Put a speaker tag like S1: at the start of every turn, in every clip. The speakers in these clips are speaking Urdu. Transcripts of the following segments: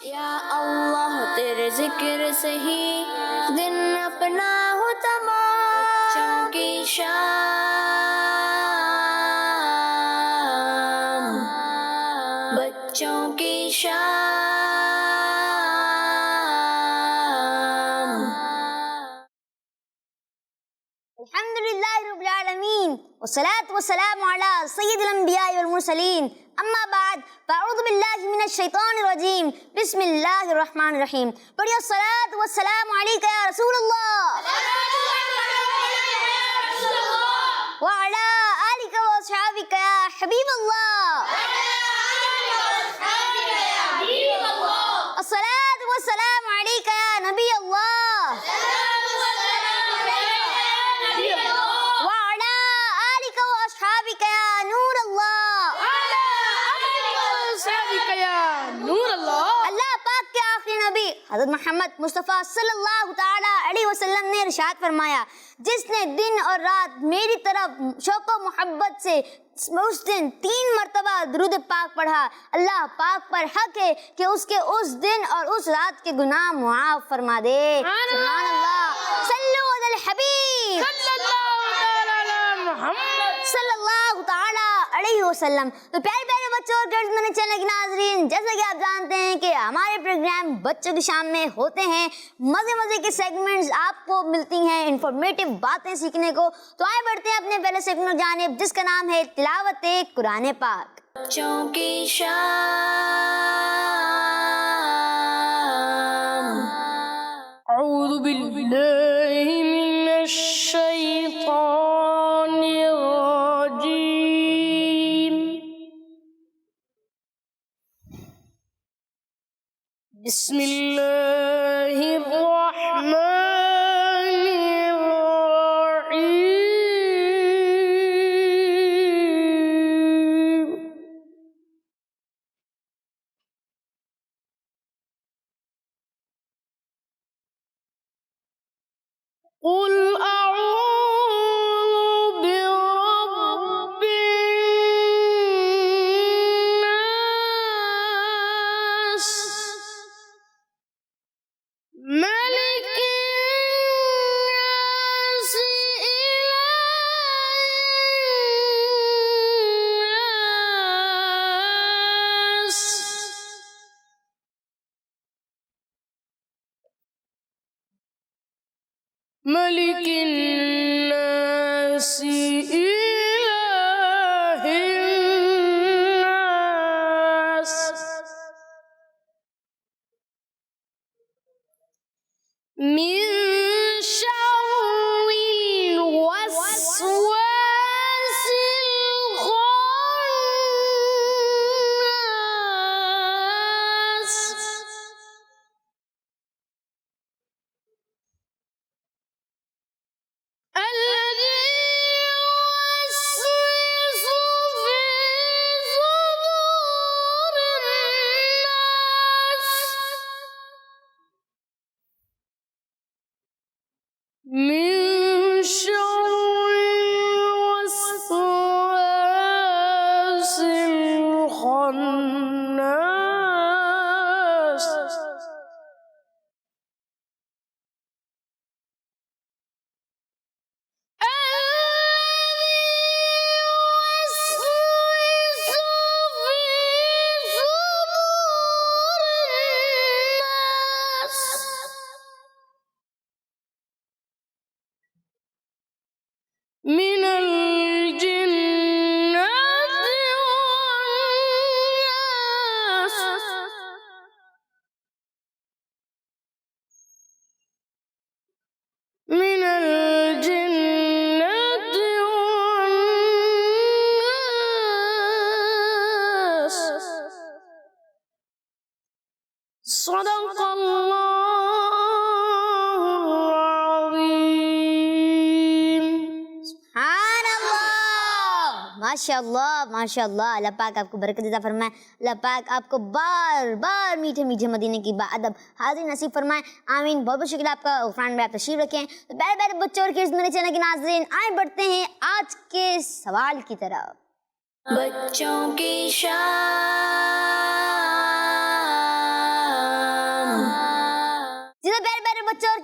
S1: یا اللہ تیرے ذکر سے ہی دن اپنا ہو تمام، بچوں کی شام، بچوں کی شام۔
S2: الحمدللہ رب العالمین والصلاة والسلام علی سید الانبیاء والمرسلین، اما بعد فاعوذ باللہ من الشیطان الرجیم، بسم اللہ الرحمن الرحیم۔ پڑھیے الصلاة والسلام علیک یا رسول اللہ وعلی آلک واصحابک یا حبیب اللہ، الصلاة والسلام علیک یا نبی اللہ وعلی آلک واصحابک یا نور اللہ۔ اللہ پاک کے آخری نبی حضرت محمد مصطفیٰ صلی اللہ تعالی علیہ وسلم نے ارشاد فرمایا، جس نے دن اور رات میری طرف شوق و محبت سے اس دن 3 مرتبہ درود پاک پڑھا، اللہ پاک پر حق ہے کہ اس کے اس دن اور اس رات کے گناہ معاف فرما دے۔ سبحان اللہ، صلو علی الحبیب صلی اللہ تعالی علیہ وسلم۔ تو پیارے پیارے بچوں اور گرلز میرے چینل کے ناظرین، جیسا کہ آپ جانتے ہیں کہ ہمارے پروگرام بچوں کی شام میں ہوتے ہیں، مزے مزے کے سیگمنٹس آپ کو ملتی ہیں، انفارمیٹیو باتیں سیکھنے کو۔ تو آئے بڑھتے ہیں اپنے پہلے سیگمنٹ جانب، جس کا نام ہے تلاوت قرآن پاک۔
S1: بچوں کی شام۔
S3: اعوذ باللہ من الشیطان الرجیم، بسم اللہ الرحمن الرحیم۔ قل اعوذ برب الناس، ملک الناس، ملک الناس، الہ الناس، من شر الوسواس الخناس، الذي يوسوس في صدور الناس من شر الوسواس الخناس، من الجنة والناس، من الجنة والناس۔ صدق اللہ العظیم۔
S2: سبحان اللہ، ماشاء اللہ ماشاء اللہ۔ اللہ پاک آپ کو برکت عطا فرمائے، اللہ پاک آپ کو بار بار میٹھے میٹھے مدینے کی باادب حاضری نصیب فرمائے، آمین۔ بہت بہت شکریہ آپ کا، غفران میں آپ تشریف رکھیں۔ تو پیارے پیارے بچوں اور کڈز میرے چینل کے ناظرین، آئے بڑھتے ہیں آج کے سوال کی طرف۔
S1: بچوں کی شام۔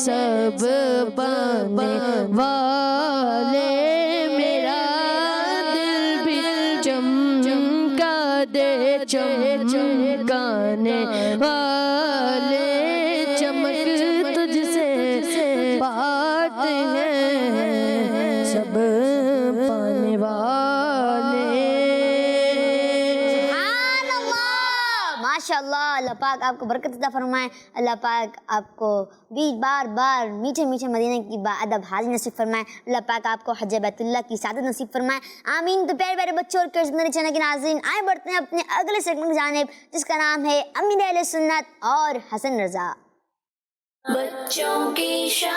S3: سب پانے والے میرا دل بھی چمکا دے چمکانے والے چمک تجھ سے پاتے ہیں سب پانے والے.
S2: ماشاء اللہ. اللہ پاک آپ کو برکت عطا فرمائے. اللہ پاک آپ کو بھی بار بار میٹھے میٹھے مدینے کی باادب حاضری نصیب فرمائے. اللہ پاک آپ کو حج بیت اللہ کی سعادت نصیب فرمائے. آمین. تو پیارے پیارے بچوں اور کرز میرے چینل کے ناظرین، آئے بڑھتے ہیں اپنے اگلے سیگمنٹ کی جانب جس کا نام ہے امیر اہل سنت اور حسن رضا.
S1: بچوں کی شان.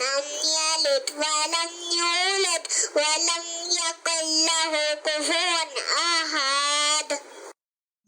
S4: lam yalid wa lam yulad wa lam yakul lahu kufuwan ahad.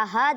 S2: ahad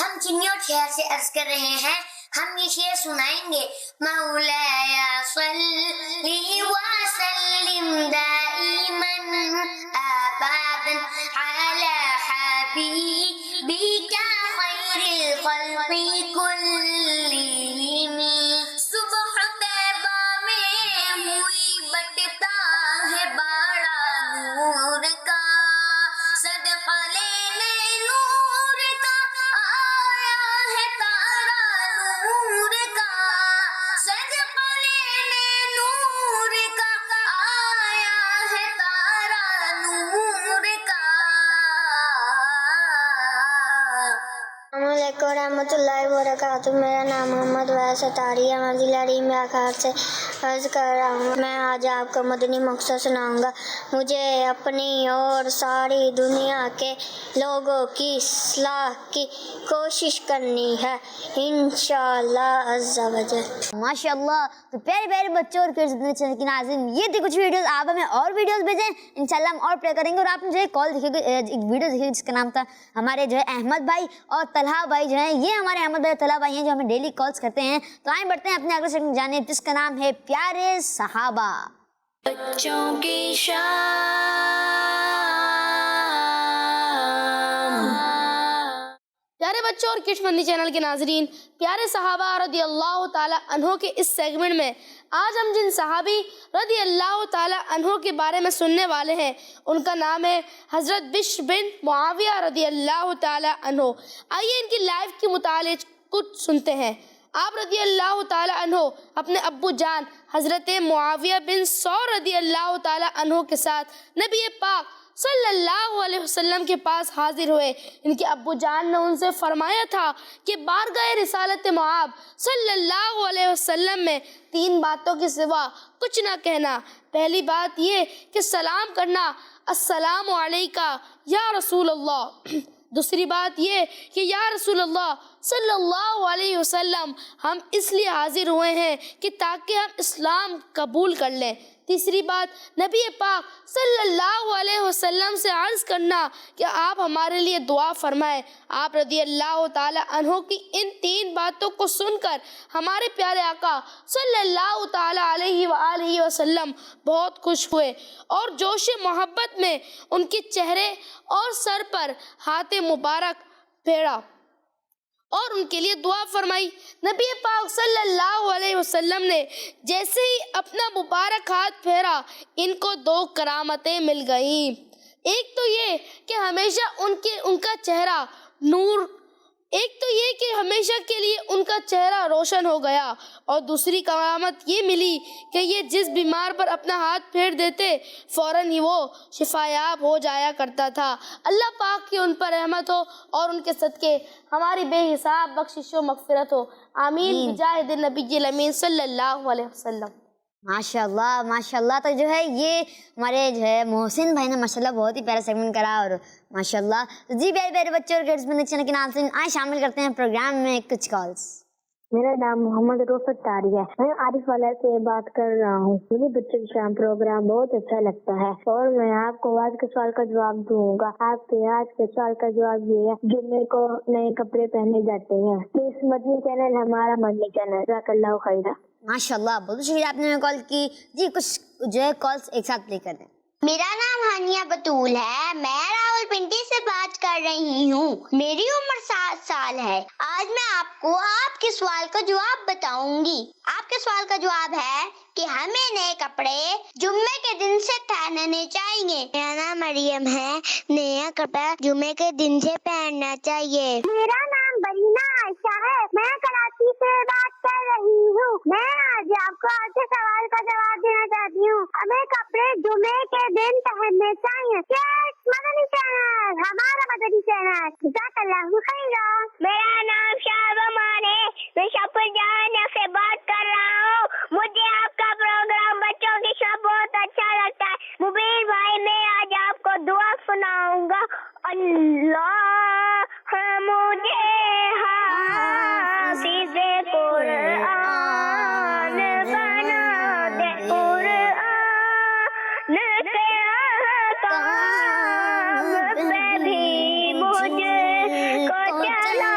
S4: ہم چنیوٹ شہر سے عرض کر رہے ہیں، ہم یہ شعر سنائیں گے. مولایا صلی وسلم دائما ابدا علی حبیبک خیر الخلق کلہم. صبح طیبہ میں ہوئی بٹتا ہے باڑا نور کا، صدقہ لینے نور کا آیا ہے تارا نور کا، صدقہ لینے نور کا آیا ہے تارا نور کا. السلام علیکم ورحمۃ اللہ وبرکاتہ. میرا نام محمد ویس اتاری ہے. میں ضلع ریمیاخار سے عرض کر رہا ہوں. میں آج آپ کو مدنی مقصد سناؤں گا. مجھے اپنی اور ساری دنیا کے لوگوں کی اصلاح کی کوشش کرنی ہے انشاءاللہ عز و جل.
S2: ماشاء اللہ. تو پیارے پیارے بچوں اور چینل کے ناظرین، یہ تھی کچھ ویڈیوز. آپ ہمیں اور ویڈیوز بھیجیں، انشاءاللہ ہم اور پلے کریں گے. اور آپ نے جو کال دیکھی، ایک ویڈیو دیکھی جس کا نام تھا ہمارے جو ہے احمد بھائی اور طلحہ بھائی جو ہیں، یہ ہمارے احمد بھائی اور طلحہ بھائی ہیں جو ہمیں ڈیلی کالز کرتے ہیں. تو آئیں بڑھتے ہیں اپنے اگلے سیگمنٹ جانب جس کا نام ہے پیارے صحابہ.
S1: بچوں کی شام.
S3: پیارے بچوں اور کڈس مندی چینل کے ناظرین، پیارے صحابہ رضی اللہ تعالیٰ عنہ کے اس سیگمنٹ میں آج ہم جن صحابی رضی اللہ تعالیٰ عنہ کے بارے میں سننے والے ہیں ان کا نام ہے حضرت بشر بن معاویہ رضی اللہ تعالیٰ عنہ. آئیے ان کی لائف کے متعلق کچھ سنتے ہیں. آپ رضی اللہ تعالیٰ عنہ اپنے ابو جان حضرت معاویہ بن ثور رضی اللہ تعالیٰ عنہ کے ساتھ نبی پاک صلی اللہ علیہ وسلم کے پاس حاضر ہوئے. ان کے ابو جان نے ان سے فرمایا تھا کہ بارگاہ رسالت مآب صلی اللہ علیہ وسلم میں 3 باتوں کے سوا کچھ نہ کہنا. پہلی بات یہ کہ سلام کرنا، السلام علیکہ یا رسول اللہ. دوسری بات یہ کہ یا رسول اللہ صلی اللہ علیہ وسلم ہم اس لیے حاضر ہوئے ہیں کہ تاکہ ہم اسلام قبول کر لیں. تیسری بات نبی پاک صلی اللہ علیہ وسلم سے عرض کرنا کہ آپ ہمارے لیے دعا فرمائیں. آپ رضی اللہ تعالیٰ عنہ کی ان 3 باتوں کو سن کر ہمارے پیارے آقا صلی اللہ تعالیٰ علیہ وآلہ وسلم بہت خوش ہوئے اور جوش محبت میں ان کے چہرے اور سر پر ہاتھ مبارک پھیرا اور ان کے لیے دعا فرمائی. نبی پاک صلی اللہ علیہ وسلم نے جیسے ہی اپنا مبارک ہاتھ پھیرا ان کو 2 کرامتیں مل گئیں. ایک تو یہ کہ ہمیشہ ان کا چہرہ نور، ایک تو یہ کہ ہمیشہ کے لیے ان کا چہرہ روشن ہو گیا، اور دوسری کرامت یہ ملی کہ یہ جس بیمار پر اپنا ہاتھ پھیر دیتے فوراً ہی وہ شفایاب ہو جایا کرتا تھا. اللہ پاک کی ان پر رحمت ہو اور ان کے صدقے ہماری بے حساب بخشش و مغفرت ہو. آمین بجاہ النبی الامین صلی اللہ علیہ وسلم.
S2: ماشاء اللہ ماشاء اللہ. تو جو ہے یہ ہمارے جو ہے محسن بھائی نے ماشاء اللہ بہت ہی پیارا سیگمنٹ کرا. اور ماشاء اللہ جی پیارے پیارے بچے اور کڈس مندی چینل کے ناظرین، آئیں شامل کرتے ہیں پروگرام میں کچھ کالس.
S5: میرا نام محمد رفعت طاری ہے. میں عارف والا سے بات کر رہا ہوں. مجھے بچے کے شام پروگرام بہت اچھا لگتا ہے اور میں آپ کو آج کے سوال کا جواب دوں گا. آپ کے آج کے سوال کا جواب یہ ہے، جمعے کو نئے کپڑے پہنے جاتے ہیں. پلیز مدنی چینل ہمارا مدنی چینل. جزاک اللہ خیرہ.
S2: ماشاء اللہ بہت شکریہ آپ نے ہمیں کال کی. جی کچھ جو ہے کالس ایک ساتھ پلے کر دیں.
S4: میرا نام ہانیہ بطول ہے. میں راولپنڈی سے بات کر رہی ہوں. میری عمر 7 سال ہے. آج میں آپ کو آپ کے سوال کا جواب بتاؤں گی. آپ کے سوال کا جواب ہے کہ ہمیں نئے کپڑے جمعے کے دن سے پہننے چاہیے. میرا نام مریم ہے. نیا کپڑا جمعے کے دن سے پہننا چاہیے. میرا نام برینا عائشہ ہے. میں کراچی سے بات کر رہی ہوں. میں آج آپ کو آپ کے سوال کا جواب دینا چاہتی ہوں. ہمیں کپڑے جمعے کے دن پہننے چاہیے. مدنی چینل ہمارا مدنی چینل. جزاک اللہ خیرہ. میرا نام شاہبامان ہے. میں شاپور جانے سے بات کر رہا ہوں. مجھے آپ کا پروگرام بچوں کی شب بہت اچھا لگتا ہے. مبین بھائی میں آج آپ کو دعا سناؤں گا. اللہ مجھے حافظ قرآن بنا دے. قرآن کے احکام پہ بھی مجھ کو چلا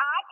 S4: 8